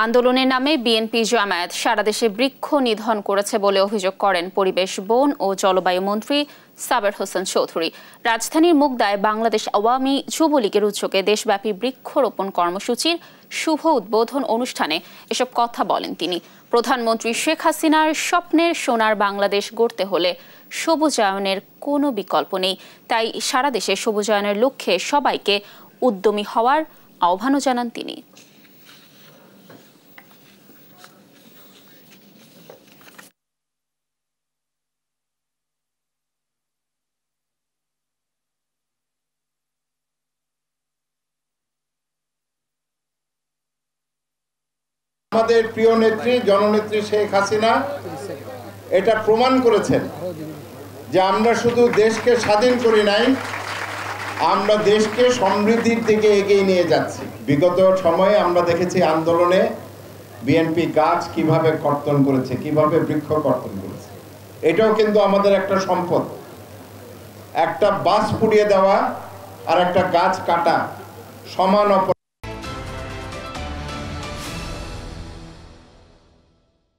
আন্দোলনের নামে বিএনপি জামায়াত সারা দেশে বৃক্ষ নিধন করেছে বলে অভিযোগ করেন পরিবেশ, বন ও জলবায়ু মন্ত্রী সাবের হোসেন চৌধুরী। রাজধানীর মুগদায় বাংলাদেশ আওয়ামী যুবলীগের উদ্যোগে দেশব্যাপী বৃক্ষরোপণ কর্মসূচির শুভ উদ্বোধন অনুষ্ঠানে এসব কথা বলেন তিনি। প্রধানমন্ত্রী শেখ হাসিনার স্বপ্নের সোনার বাংলাদেশ গড়তে হলে সবুজায়নের কোনো বিকল্প নেই। তাই সারা দেশে সবুজায়নের লক্ষ্যে সবাইকে উদ্যমী হওয়ার আহ্বানও জানান তিনি। আমাদের প্রিয় নেত্রী জননেত্রী শেখ হাসিনা এটা প্রমাণ করেছেন যে আমরা শুধু দেশকে স্বাধীন করি নাই, আমরা দেশকে সমৃদ্ধির দিকে এগিয়ে নিয়ে যাচ্ছি। বিগত সময়ে আমরা দেখেছি আন্দোলনে বিএনপি গাছ কিভাবে কর্তন করেছে, কিভাবে বৃক্ষ কর্তন করেছে। এটাও কিন্তু আমাদের একটা সম্পদ। একটা বাস পুড়িয়ে দেওয়া আর একটা গাছ কাটা সমান অপরাধ।